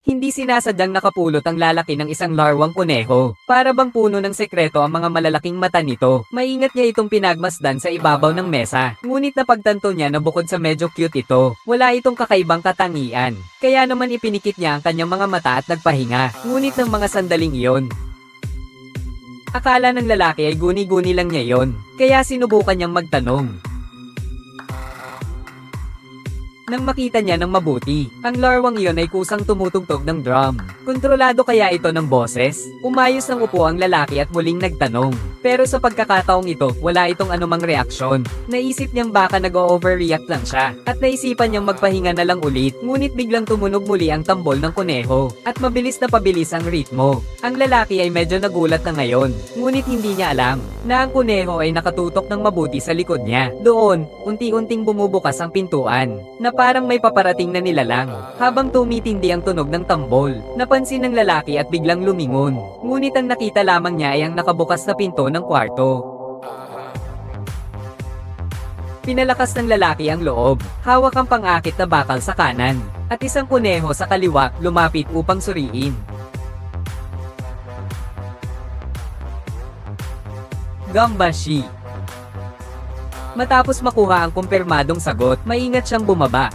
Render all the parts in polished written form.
Hindi sinasadyang nakapulot ang lalaki ng isang larwang kuneho. Para bang puno ng sekreto ang mga malalaking mata nito. Maingat niya itong pinagmasdan sa ibabaw ng mesa. Ngunit napagtanto niya na bukod sa medyo cute ito, wala itong kakaibang katangian. Kaya naman ipinikit niya ang kanyang mga mata at nagpahinga. Ngunit ng mga sandaling iyon, akala ng lalaki ay guni-guni lang niya yon. Kaya sinubukan niyang magtanong. Nang makita niya ng mabuti, ang larwang iyon ay kusang tumutugtog ng drum. Kontrolado kaya ito ng boses? Umayos ng upo ang lalaki at muling nagtanong. Pero sa pagkakataong ito, wala itong anumang reaksyon. Naisip niyang baka nag-overreact lang siya. At naisipan niyang magpahinga na lang ulit. Ngunit biglang tumunog muli ang tambol ng kuneho. At mabilis na pabilis ang ritmo. Ang lalaki ay medyo nagulat na ngayon. Ngunit hindi niya alam na ang kuneho ay nakatutok ng mabuti sa likod niya. Doon, unti-unting bumubukas ang pintuan. Na parang may paparating na nilalang. Habang tumitindi ang tunog ng tambol, napansin ng lalaki at biglang lumingon. Ngunit ang nakita lamang niya ay ang nakabukas na pinto ng kwarto. Pinalakas ng lalaki ang loob. Hawak ang pang-akit na bakal sa kanan. At isang kuneho sa kaliwa lumapit upang suriin. Gambashi. Matapos makuha ang kumpirmadong sagot, maingat siyang bumaba.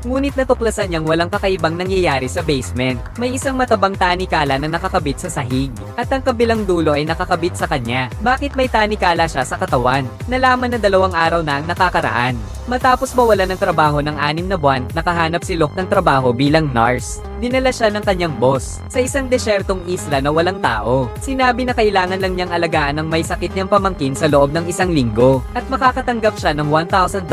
Ngunit natuklasan niyang walang kakaibang nangyayari sa basement. May isang matabang tanikala na nakakabit sa sahig. At ang kabilang dulo ay nakakabit sa kanya. Bakit may tanikala siya sa katawan? Nalaman na 2 araw na ang nakakaraan. Matapos mawala ng trabaho ng 6 na buwan, nakahanap si Locke ng trabaho bilang nurse. Dinala siya ng kanyang boss sa isang desyertong isla na walang tao. Sinabi na kailangan lang niyang alagaan ang may sakit niyang pamangkin sa loob ng 1 linggo at makakatanggap siya ng $1,000.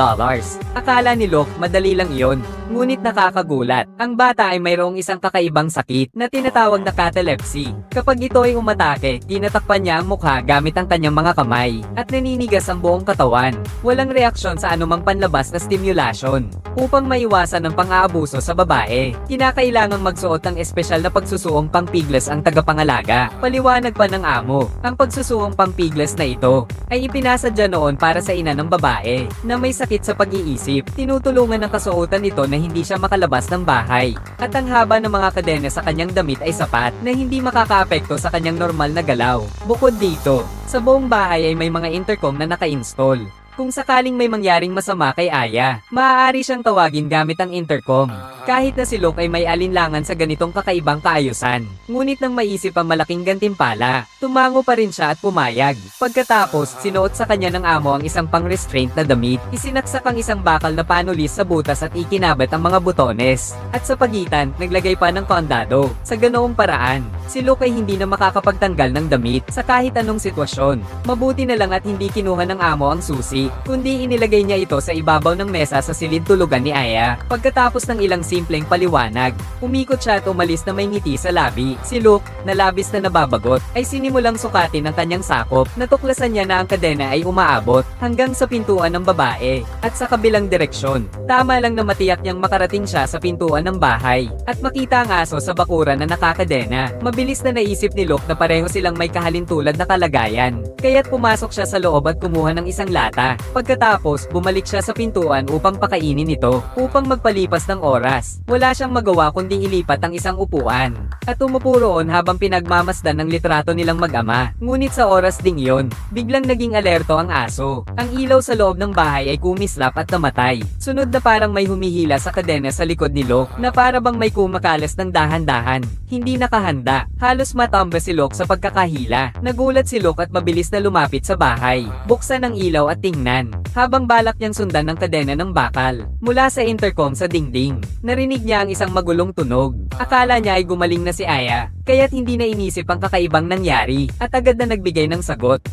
Akala ni Locke madali lang iyon. Ngunit nakakagulat. Ang bata ay mayroong isang kakaibang sakit na tinatawag na catalepsy. Kapag ito ay umatake, tinatakpan niya ang mukha gamit ang kanyang mga kamay at naninigas ang buong katawan. Walang reaksyon sa anumang panlabas na stimulation. Upang maiwasan ang pang-aabuso sa babae, kinakailangang magsuot ng espesyal na pagsusuong pangpiglas ang tagapangalaga. Paliwanag pa ng amo, ang pagsusuong pangpiglas na ito ay ipinasadya noon para sa ina ng babae na may sakit sa pag-iisip. Tinutulungan ng kasuotan ito na hindi siya makalabas ng bahay. At ang haba ng mga kadena sa kanyang damit ay sapat na hindi makakaapekto sa kanyang normal na galaw. Bukod dito, sa buong bahay ay may mga intercom na naka-install. Kung sakaling may mangyaring masama kay Aya, maaari siyang tawagin gamit ang intercom. Kahit na si Locke ay may alinlangan sa ganitong kakaibang kaayusan. Ngunit nang maisip ang malaking gantimpala, tumango pa rin siya at pumayag. Pagkatapos, sinuot sa kanya ng amo ang isang pang-restraint na damit. Isinaksak ang isang bakal na panulis sa butas at ikinabat ang mga butones. At sa pagitan, naglagay pa ng kondado. Sa ganoong paraan, si Locke ay hindi na makakapagtanggal ng damit sa kahit anong sitwasyon. Mabuti na lang at hindi kinuha ng amo ang susi, kundi inilagay niya ito sa ibabaw ng mesa sa silid tulugan ni Aya. Pagkatapos ng ilang simpleng paliwanag, umikot siya at umalis na may ngiti sa labi. Si Locke, na labis na nababagot, ay sinimulang sukatin ang kanyang sakop. Natuklasan niya na ang kadena ay umaabot hanggang sa pintuan ng babae at sa kabilang direksyon. Tama lang na matiyak niyang makarating siya sa pintuan ng bahay at makita ang aso sa bakuran na nakakadena. Mabilis na naisip ni Locke na pareho silang may kahalintulad na kalagayan. Kaya't pumasok siya sa loob at kumuha ng isang lata. Pagkatapos, bumalik siya sa pintuan upang pakainin ito. Upang magpalipas ng oras, wala siyang magawa kundi ilipat ang isang upuan. At umupo roon habang pinagmamasdan ng litrato nilang mag-ama. Ngunit sa oras ding yon, biglang naging alerto ang aso. Ang ilaw sa loob ng bahay ay kumislap at namatay. Sunod na parang may humihila sa kadena sa likod ni Locke na para bang may kumakalas ng dahan-dahan. Hindi nakahanda. Halos matamba si Locke sa pagkakahila. Nagulat si Locke at mabilis na lumapit sa bahay. Buksan ang ilaw at tingnan. Habang balak niyang sundan ng kadena ng bakal. Mula sa intercom sa dingding, narinig niya ang isang magulong tunog. Akala niya ay gumaling na si Aya, kaya't hindi na inisip ang kakaibang nangyari at agad na nagbigay ng sagot.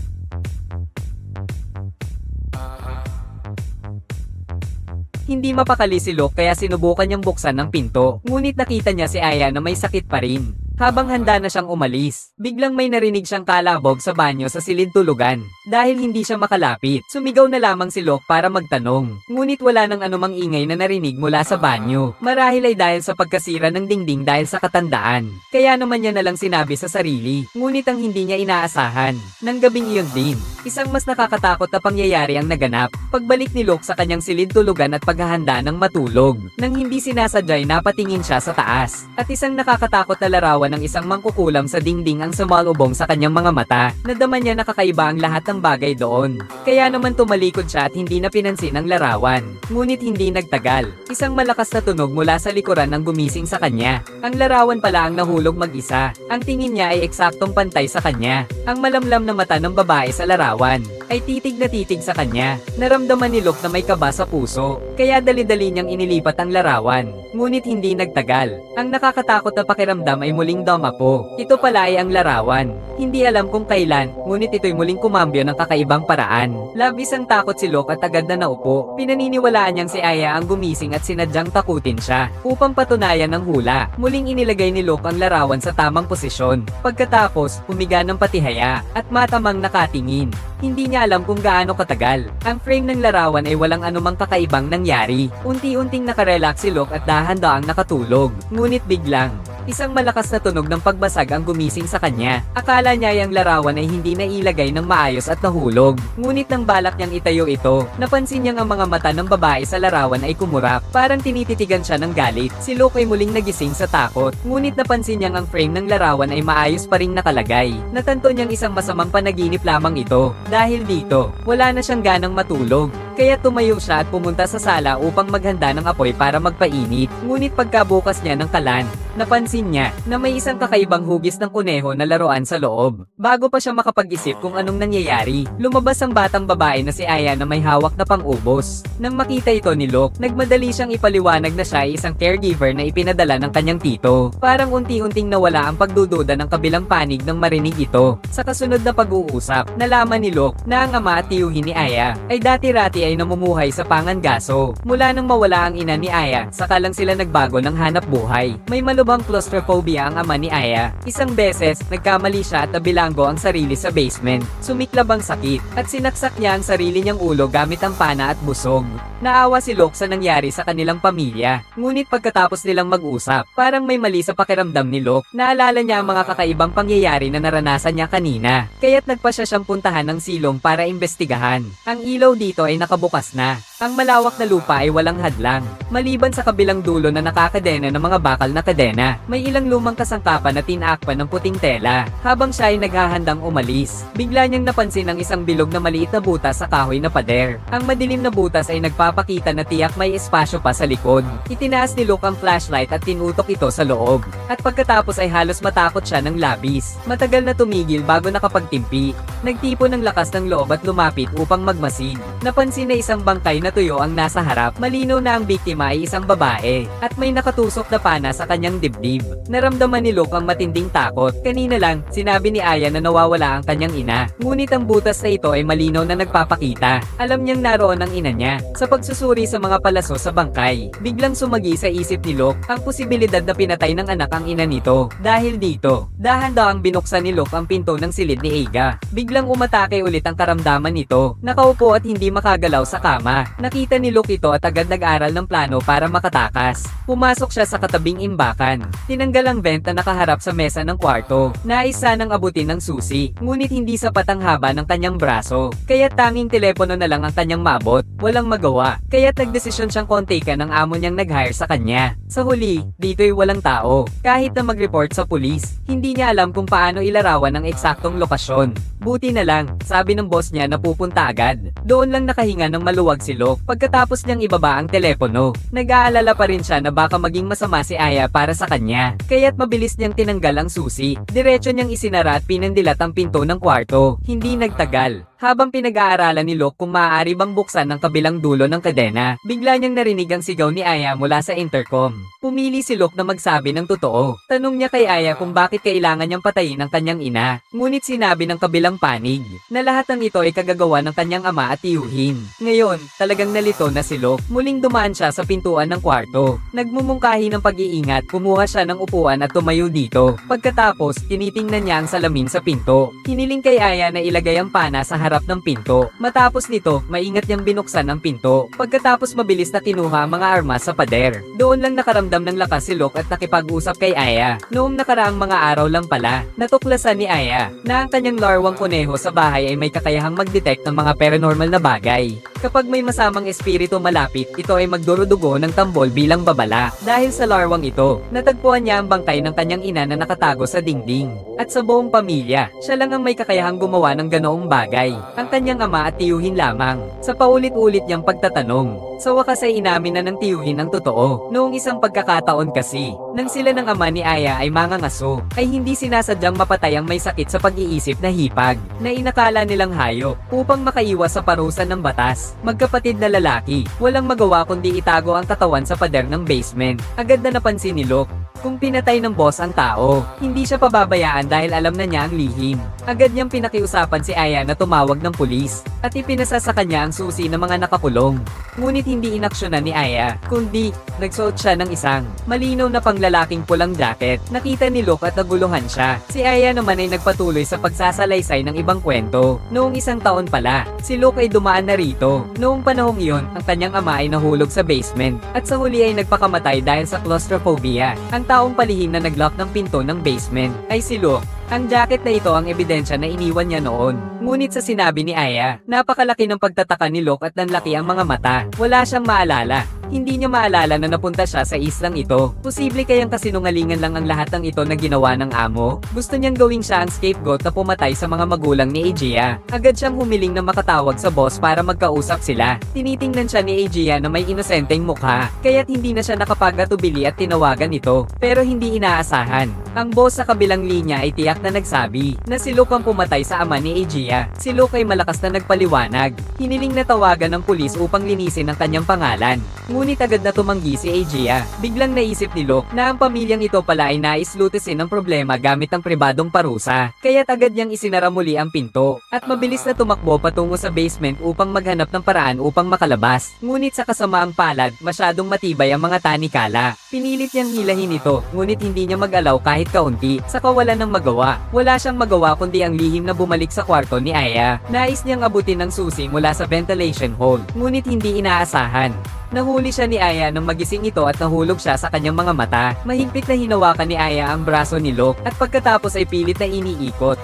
Hindi mapakali si Locke kaya sinubukan niyang buksan ang pinto. Ngunit nakita niya si Aya na may sakit pa rin. Habang handa na siyang umalis, biglang may narinig siyang kalabog sa banyo sa silid tulugan. Dahil hindi siya makalapit, sumigaw na lamang si Locke para magtanong. Ngunit wala nang anumang ingay na narinig mula sa banyo. Marahil ay dahil sa pagkasira ng dingding dahil sa katandaan. Kaya naman niya nalang sinabi sa sarili. Ngunit ang hindi niya inaasahan. Nang gabing iyon din, isang mas nakakatakot na pangyayari ang naganap. Pagbalik ni Locke sa kanyang silid tulugan at paghahanda ng matulog. Nang hindi sinasadyay napatingin siya sa taas. At isang nakakatakot na larawan ng isang mangkukulam sa dingding ang sumalubong sa kanyang mga mata. Nadama niya na kakaiba ang lahat ng bagay doon. Kaya naman tumalikod siya at hindi na pinansin ang larawan. Ngunit hindi nagtagal. Isang malakas na tunog mula sa likuran ang gumising sa kanya. Ang larawan pala ang nahulog mag-isa. Ang tingin niya ay eksaktong pantay sa kanya. Ang malamlam na mata ng babae sa larawan ay titig na titig sa kanya. Naramdaman ni Locke na may kaba sa puso. Kaya dali-dali niyang inilipat ang larawan. Ngunit hindi nagtagal. Ang nakakatakot na pakiramdam ay muling dumapo. Ito pala ay ang larawan. Hindi alam kung kailan, ngunit ito'y muling kumambyo ng kakaibang paraan. Labis ang takot si Locke at agad na naupo. Pinaniniwalaan niyang si Aya ang gumising at sinadyang takutin siya. Upang patunayan ng hula, muling inilagay ni Locke ang larawan sa tamang posisyon. Pagkatapos, humiga ng patihaya at matamang nakatingin. Hindi niya alam kung gaano katagal. Ang frame ng larawan ay walang anumang kakaibang nangyari. Unti-unting nakarelax si Locke at dahan-daang nakatulog. Ngunit biglang, isang malakas na tunog ng pagbasag ang gumising sa kanya. Akala niya yung larawan ay hindi na ilagay ng maayos at nahulog. Ngunit nang balak niyang itayo ito, napansin niyang ang mga mata ng babae sa larawan ay kumurap. Parang tinititigan siya ng galit. Si Locke ay muling nagising sa takot. Ngunit napansin niyang ang frame ng larawan ay maayos pa ring nakalagay. Natanto niyang isang masamang panaginip lamang ito. Dahil dito, wala na siyang ganang matulog. Kaya tumayo siya at pumunta sa sala upang maghanda ng apoy para magpainit. Ngunit pagkabukas niya ng kalan, napansin niya na may isang kakaibang hugis ng kuneho na laruan sa loob. Bago pa siya makapag-isip kung anong nangyayari, lumabas ang batang babae na si Aya na may hawak na pang-ubos. Nang makita ito ni Locke, nagmadali siyang ipaliwanag na siya ay isang caregiver na ipinadala ng kanyang tito. Parang unti-unting nawala ang pagdududa ng kabilang panig nang marinig ito. Sa kasunod na pag-uusap, nalaman ni Locke na ang ama at tiyuhin ni Aya ay dati-rati ay namumuhay sa Pangangaso. Mula nang mawala ang ina ni Aya, saka lang sila nagbago ng hanap buhay. May malubhang claustrophobia ang ama ni Aya. Isang beses, nagkamali siya at nabilanggo ang sarili sa basement. Sumiklab ang sakit, at sinaksak niya ang sarili niyang ulo gamit ang pana at busog. Naawa si Locke sa nangyari sa kanilang pamilya. Ngunit pagkatapos nilang mag-usap, parang may mali sa pakiramdam ni Locke. Naalala niya ang mga kakaibang pangyayari na naranasan niya kanina. Kaya't nagpasya siyang puntahan ng silong para imbestigahan. Ang ilaw dito ay nakabukas na. Ang malawak na lupa ay walang hadlang. Maliban sa kabilang dulo na nakakadena ng mga bakal na kadena, may ilang lumang kasangkapan na tinaakpan ng puting tela. Habang siya ay naghahandang umalis, bigla niyang napansin ang isang bilog na maliit na butas sa kahoy na pader. Ang madilim na butas ay nagpapakita na tiyak may espasyo pa sa likod. Itinaas ni Locke ang flashlight at tinutok ito sa loob. At pagkatapos ay halos matakot siya ng labis. Matagal na tumigil bago nakapagtimpi. Nagtipon ng lakas ng loob at lumapit upang magmasid. Napansin na isang bangkay na tuyo ang nasa harap. Malinaw na ang biktima ay isang babae at may nakatusok na pana sa kanyang dibdib. Naramdaman ni Locke ang matinding takot. Kanina lang, sinabi ni Aya na nawawala ang kanyang ina. Ngunit ang butas na ito ay malinaw na nagpapakita. Alam niyang naroon ang ina niya. Sa pagsusuri sa mga palaso sa bangkay, biglang sumagi sa isip ni Locke ang posibilidad na pinatay ng anak ang ina nito. Dahil dito, dahan-dahang binuksan ni Locke ang pinto ng silid ni Aga. Biglang umatake ulit ang karamdaman nito. Nakaupo at hindi makagalaw sa kama. Nakita ni Locke ito at agad nag-aral ng plano para makatakas. Pumasok siya sa katabing imbakan. Tinanggal ang vent na nakaharap sa mesa ng kwarto. Nais sanang abutin ng susi, ngunit hindi sapat ang haba ng kanyang braso. Kaya tanging telepono na lang ang kanyang maabot. Walang magawa. Kaya nagdesisyon siyang kontakan ng amo niyang nag-hire sa kanya. Sa huli, dito'y walang tao. Kahit na mag-report sa pulis, hindi niya alam kung paano ilarawan ang eksaktong lokasyon. Buti na lang, sabi ng boss niya na pupunta agad. Doon lang nakahinga ng maluwag si Locke pagkatapos niyang ibaba ang telepono. Nag-aalala pa rin siya na baka maging masama si Aya para sa kanya. Kaya't mabilis niyang tinanggal ang susi. Diretso niyang isinara at pinandilat ang pinto ng kwarto. Hindi nagtagal. Habang pinag-aaralan ni Luke kung maaari bang buksan ng kabilang dulo ng kadena, bigla niyang narinig ang sigaw ni Aya mula sa intercom. Pumili si Luke na magsabi ng totoo. Tanong niya kay Aya kung bakit kailangan niyang patayin ang kanyang ina. Ngunit sinabi ng kabilang panig na lahat ng ito ay kagagawa ng kanyang ama at tiyuhin. Ngayon, talagang nalito na si Luke. Muling dumaan siya sa pintuan ng kwarto. Nagmumungkahi ng pag-iingat, kumuha siya ng upuan at tumayo dito. Pagkatapos, tinitingnan niya ang salamin sa pinto. Hiniling kay Aya na ilagay ang pana sa harap ng pinto. Matapos nito, maingat niyang binuksan ang pinto. Pagkatapos mabilis na kinuha ang mga armas sa pader. Doon lang nakaramdam ng lakas si Luke at nakipag-usap kay Aya. Noong nakaraang mga araw lang pala, natuklasan ni Aya na ang kanyang larwang kuneho sa bahay ay may kakayahang mag-detect ng mga paranormal na bagay. Kapag may masamang espiritu malapit, ito ay magdurudugo ng tambol bilang babala. Dahil sa larwang ito, natagpuan niya ang bangkay ng kanyang ina na nakatago sa dingding. At sa buong pamilya, siya lang ang may kakayahang gumawa ng ganoong bagay. Ang kanyang ama at tiyuhin lamang. Sa paulit-ulit niyang pagtatanong, sa wakas ay inamin na ng tiyuhin ang totoo. Noong isang pagkakataon kasi, nang sila ng ama ni Aya ay mangangaso, ay hindi sinasadyang mapatay ang may sakit sa pag-iisip na hipag, na inakala nilang hayop, upang makaiwas sa parusa ng batas. Magkapatid na lalaki, walang magawa kundi itago ang katawan sa pader ng basement. Agad na napansin ni Luke. Kung pinatay ng boss ang tao, hindi siya pababayaan dahil alam na niya ang lihim. Agad niyang pinakiusapan si Aya na tumawag ng pulis, at ipinasa sa kanya ang susi ng mga nakakulong. Ngunit hindi inaksyonan ni Aya, kundi nagsuot siya ng isang malinaw na panglalaking pulang jacket. Nakita ni Luke at naguluhan siya. Si Aya naman ay nagpatuloy sa pagsasalaysay ng ibang kwento. Noong isang taon pala, si Luke ay dumaan na rito. Noong panahong iyon, ang kanyang ama ay nahulog sa basement, at sa huli ay nagpakamatay dahil sa claustrophobia. Ang taong palihim na naglock ng pinto ng basement ay si Luke. Ang jacket na ito ang ebidensya na iniwan niya noon. Ngunit sa sinabi ni Aya, napakalaki ng pagtataka ni Luke at nanlaki ang mga mata. Wala siyang maalala. Hindi niya maalala na napunta siya sa islang ito. Posible kayang kasinungalingan lang ang lahat ng ito na ginawa ng amo? Gusto niyang gawing siya ang scapegoat na pumatay sa mga magulang ni Aegea. Agad siyang humiling na makatawag sa boss para magkausap sila. Tinitingnan siya ni Aegea na may inosenteng mukha, kaya't hindi na siya nakapagatubili at tinawagan ito. Pero hindi inaasahan. Ang boss sa kabilang linya ay tiyak na nagsabi na si Luke ang pumatay sa ama ni Aegea. Si Luke ay malakas na nagpaliwanag. Hiniling na tawagan ng pulis upang linisin ang kanyang pangalan. Ngunit agad na tumanggi si Aegea. Biglang naisip ni Luke na ang pamilyang ito pala ay nais lutisin ang problema gamit ang pribadong parusa. Kaya't agad niyang isinara muli ang pinto. At mabilis na tumakbo patungo sa basement upang maghanap ng paraan upang makalabas. Ngunit sa kasamaang palad, masyadong matibay ang mga tanikala. Pinilit niyang hilahin ito, ngunit hindi niya mag-alaw kahit kaunti. Sa kawalan ng magawa, wala siyang magawa kundi ang lihim na bumalik sa kwarto ni Aya. Nais niyang abutin ng susi mula sa ventilation hole, ngunit hindi inaasahan. Nahuli siya ni Aya nang magising ito at nahulog siya sa kanyang mga mata. Mahigpit na hinawakan ni Aya ang braso ni Luke at pagkatapos ay pilit na iniikot.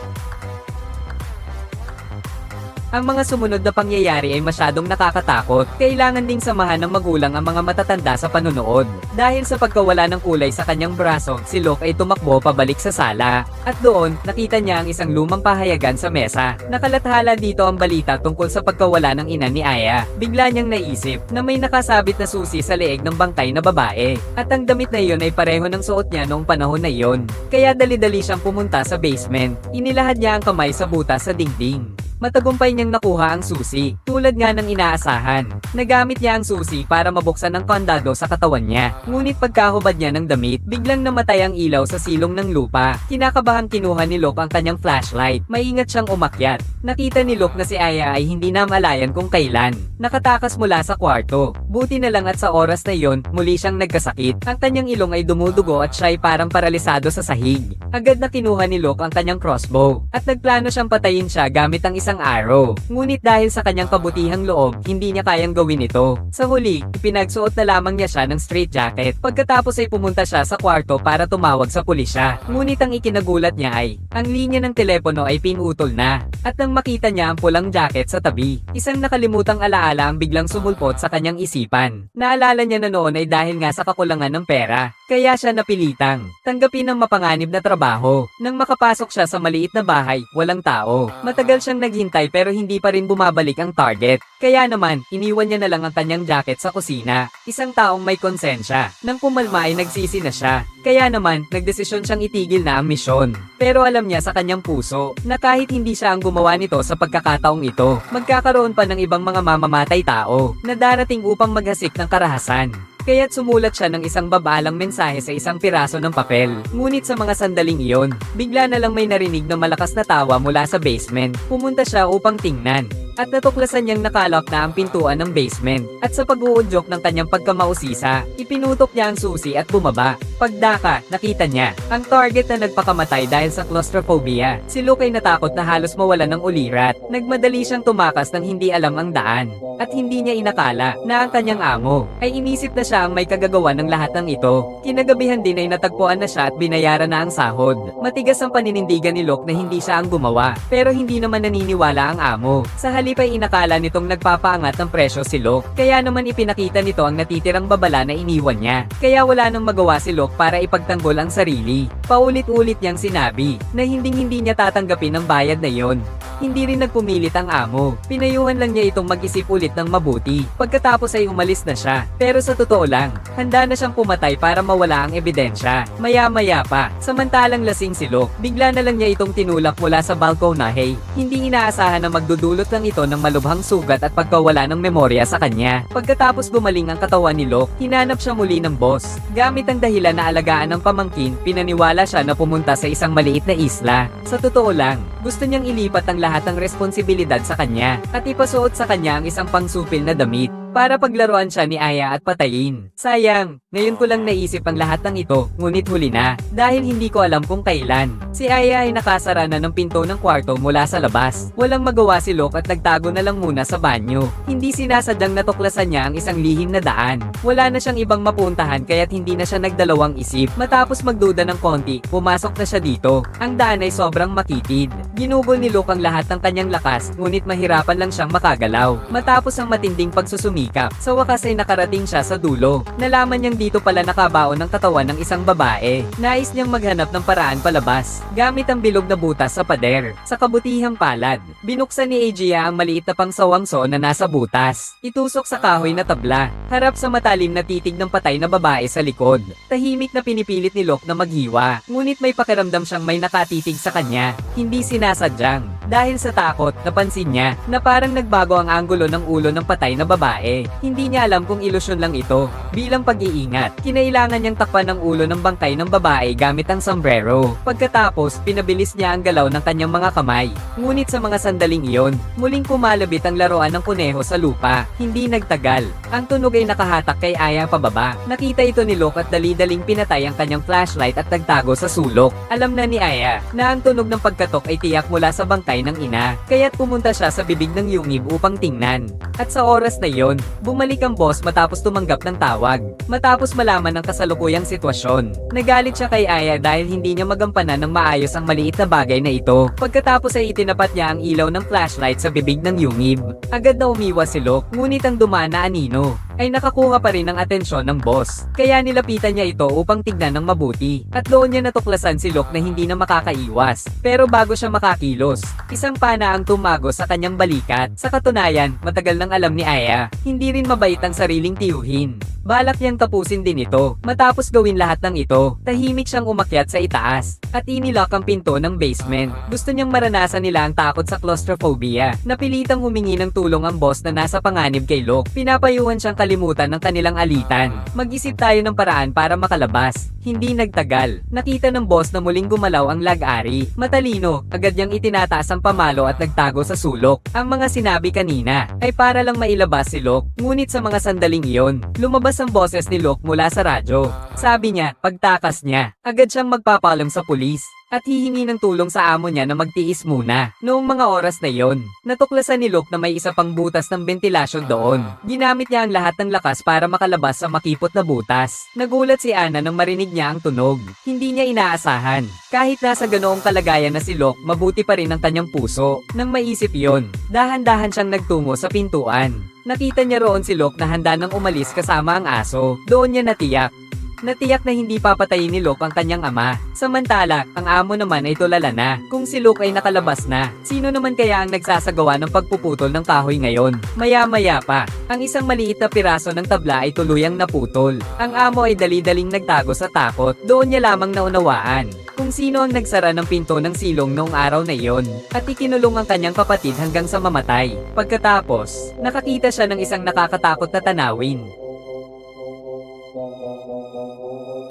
Ang mga sumunod na pangyayari ay masyadong nakakatakot. Kailangan ding samahan ng magulang ang mga matatanda sa panunood. Dahil sa pagkawala ng kulay sa kanyang braso, si Luke ay tumakbo pabalik sa sala. At doon, nakita niya ang isang lumang pahayagan sa mesa. Nakalathala dito ang balita tungkol sa pagkawala ng ina ni Aya. Bigla niyang naisip na may nakasabit na susi sa leeg ng bangkay na babae. At ang damit na iyon ay pareho ng suot niya noong panahon na iyon. Kaya dali-dali siyang pumunta sa basement. Inilahad niya ang kamay sa butas sa dingding. Matagumpay niyang nakuha ang susi, tulad nga ng inaasahan. Nagamit niya ang susi para mabuksan ang kandado sa katawan niya. Ngunit pagkahubad niya ng damit, biglang namatay ang ilaw sa silong ng lupa. Kinakabahang kinuha ni Luke ang kanyang flashlight. Maingat siyang umakyat. Nakita ni Luke na si Aya ay hindi na malayan kung kailan. Nakatakas mula sa kwarto. Buti na lang at sa oras na iyon, muli siyang nagkasakit. Ang kanyang ilong ay dumudugo at siya ay parang paralisado sa sahig. Agad na kinuha ni Luke ang kanyang crossbow at nagplano siyang patayin siya gamit ang isang arrow. Ngunit dahil sa kanyang kabutihang loob, hindi niya kayang gawin ito. Sa huli, ipinagsuot na lamang niya siya ng straitjacket. Pagkatapos ay pumunta siya sa kwarto para tumawag sa pulisya. Ngunit ang ikinagulat niya ay, ang linya ng telepono ay pinutol na. At nang makita niya ang pulang jacket sa tabi, isang nakalimutang alaala ang biglang sumulpot sa kanyang isipan. Naalala niya na noon ay dahil nga sa kakulangan ng pera. kaya siya napilitang tanggapin ang mapanganib na trabaho. Nang makapasok siya sa maliit na bahay, walang tao. Matagal siyang naghintay pero hindi pa rin bumabalik ang target. Kaya naman, iniwan niya na lang ang kanyang jacket sa kusina. Isang taong may konsensya. Nang pumalma ay nagsisi na siya. Kaya naman, nagdesisyon siyang itigil na ang misyon. Pero alam niya sa kanyang puso na kahit hindi siya ang gumawa nito sa pagkakataong ito, magkakaroon pa ng ibang mga mamamatay tao na darating upang maghasik ng karahasan. Kaya't sumulat siya ng isang babalang mensahe sa isang piraso ng papel. Ngunit sa mga sandaling iyon, bigla na lang may narinig na malakas na tawa mula sa basement. Pumunta siya upang tingnan. At natuklasan niyang nakalak na ang pintuan ng basement. At sa pag-uudyok ng kanyang pagkamausisa, ipinutok niya ang susi at bumaba. Pagdaka, nakita niya ang target na nagpakamatay dahil sa claustrophobia. Si Luke ay natakot na halos mawala ng ulirat. Nagmadali siyang tumakas nang hindi alam ang daan. At hindi niya inakala na ang kanyang amo ay inisip na siya ang may kagagawa ng lahat ng ito. Kinagabihan din ay natagpuan na siya at binayaran na ang sahod. Matigas ang paninindigan ni Luke na hindi siya ang gumawa. Pero hindi naman naniniwala ang amo. Sa halip ay inakala nitong nagpapaangat ng presyo si Luke. Kaya naman ipinakita nito ang natitirang babala na iniwan niya. Kaya wala nang magawa si Luke para ipagtanggol ang sarili. Paulit-ulit niyang sinabi na hindi niya tatanggapin ang bayad na yon. Hindi rin nagpumilit ang amo. Pinayuhan lang niya itong mag-isip ulit ng mabuti. Pagkatapos ay umalis na siya. Pero sa totoo lang, handa na siyang pumatay para mawala ang ebidensya. Maya-maya pa, samantalang lasing si Luke, bigla na lang niya itong tinulak mula sa balkonahe. Hindi inaasahan na magdudulot lang ito ng malubhang sugat at pagkawala ng memorya sa kanya. Pagkatapos gumaling ang katawan ni Luke, hinanap siya muli ng boss. Gamit ang dahilan na alagaan ng pamangkin, pinaniwala siya na pumunta sa isang maliit na isla. Sa totoo lang, gusto niyang ilipat ang lahat ng responsibilidad sa kanya at ipasuot sa kanya ang isang pangsupil na damit para paglaruan siya ni Aya at patayin. Sayang, ngayon ko lang naisip ang lahat ng ito, ngunit huli na, dahil hindi ko alam kung kailan. Si Aya ay nakasara na ng pinto ng kwarto mula sa labas. Walang magawa si Luke at nagtago na lang muna sa banyo. Hindi sinasadyang natuklasan niya ang isang lihim na daan. Wala na siyang ibang mapuntahan kaya't hindi na siya nagdalawang isip. Matapos magduda ng konti, pumasok na siya dito. Ang daan ay sobrang makitid. Ginugol ni Luke ang lahat ng kanyang lakas, ngunit mahirapan lang siyang makagalaw. Matapos ang matinding pagsusumikap, sa wakas ay nakarating siya sa dulo. Nalaman niyang dito pala nakabaon ng katawan ng isang babae. Nais niyang maghanap ng paraan palabas, gamit ang bilog na butas sa pader. Sa kabutihang palad, binuksan ni Aegea ang maliit na pangsawangso na nasa butas. Itusok sa kahoy na tabla, harap sa matalim na titig ng patay na babae sa likod. Tahimik na pinipilit ni Luke na maghiwa, ngunit may pakiramdam siyang may nakatitig sa kanya. Hindi sinasadyang. Dahil sa takot, napansin niya na parang nagbago ang anggulo ng ulo ng patay na babae. Hindi niya alam kung ilusyon lang ito. Bilang pag-iingat, kinailangan niyang takpan ang ulo ng bangkay ng babae gamit ang sombrero. Pagkatapos, pinabilis niya ang galaw ng kanyang mga kamay. Ngunit sa mga sandaling iyon, muling pumalabit ang laruan ng kuneho sa lupa. Hindi nagtagal. Ang tunog ay nakahatak kay Aya pababa. Nakita ito ni Luke at dali-daling pinatay ang kanyang flashlight at nagtago sa sulok. Alam na ni Aya na ang tunog ng pagkatok ay tiyak mula sa bangkay ng ina, kaya't pumunta siya sa bibig ng yungib upang tingnan. At sa oras na iyon, bumalik ang boss matapos tumanggap ng tawag. Matapos malaman ang kasalukuyang sitwasyon, nagalit siya kay Aya dahil hindi niya magampanan ng maayos ang maliit na bagay na ito. Pagkatapos ay itinapat niya ang ilaw ng flashlight sa bibig ng yungib. Agad na umiwas si Luke, ngunit ang dumaan na anino ay nakakuha pa rin ng atensyon ng boss. Kaya nilapitan niya ito upang tignan ng mabuti. At doon niya natuklasan si Luke na hindi na makakaiwas. Pero bago siya makakilos, isang pana ang tumago sa kanyang balikat. Sa katunayan, matagal nang alam ni Aya, hindi rin mabait ang sariling tiyuhin. Balak niyang tapusin din ito. Matapos gawin lahat ng ito, tahimik siyang umakyat sa itaas at inilock ang pinto ng basement. Gusto niyang maranasan nila ang takot sa claustrophobia. Napilitang humingi ng tulong ang boss na nasa panganib kay Luke. Pinapayuhan siyang kalimutan ng kanilang alitan. Mag-isip tayo ng paraan para makalabas. Hindi nagtagal. Nakita ng boss na muling gumalaw ang lag-ari. Matalino, agad niyang itinataas ang pamalo at nagtago sa sulok. Ang mga sinabi kanina ay para lang mailabas si Luke. Ngunit sa mga sandaling iyon, lumabas ang boses ni Luke mula sa radyo. Sabi niya, pagtakas niya, agad siyang magpapalam sa pulis at hihingi ng tulong sa amo niya na magtiis muna. Noong mga oras na yon, natuklasan ni Luke na may isa pang butas ng ventilasyon doon. Ginamit niya ang lahat ng lakas para makalabas sa makipot na butas. Nagulat si Anna nang marinig niya ang tunog. Hindi niya inaasahan. Kahit nasa ganoong kalagayan na si Luke, mabuti pa rin ang kanyang puso. Nang maisip yon, dahan-dahan siyang nagtungo sa pintuan. Nakita niya roon si Luke na handa nang umalis kasama ang aso. Doon niya natiyak Natiyak na hindi papatayin ni Luke ang kanyang ama. Samantala, ang amo naman ay tulala na. Kung si Luke ay nakalabas na, sino naman kaya ang nagsasagawa ng pagpuputol ng kahoy ngayon? Maya-maya pa, ang isang maliit na piraso ng tabla ay tuluyang naputol. Ang amo ay dali-daling nagtago sa takot. Doon niya lamang naunawaan kung sino ang nagsara ng pinto ng silong noong araw na iyon, at ikinulong ang kanyang kapatid hanggang sa mamatay. Pagkatapos, nakakita siya ng isang nakakatakot na tanawin.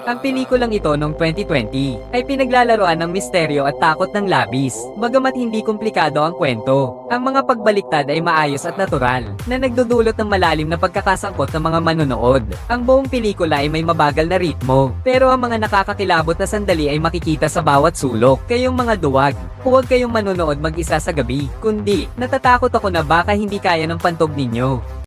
Ang pelikulang ito noong 2020 ay pinaglalaroan ng misteryo at takot ng labis, bagamat hindi komplikado ang kwento. Ang mga pagbaliktad ay maayos at natural, na nagdudulot ng malalim na pagkakasangkot ng mga manonood. Ang buong pelikula ay may mabagal na ritmo, pero ang mga nakakakilabot na sandali ay makikita sa bawat sulok. Kayong mga duwag, huwag kayong manonood mag-isa sa gabi, kundi natatakot ako na baka hindi kaya ng pantog ninyo.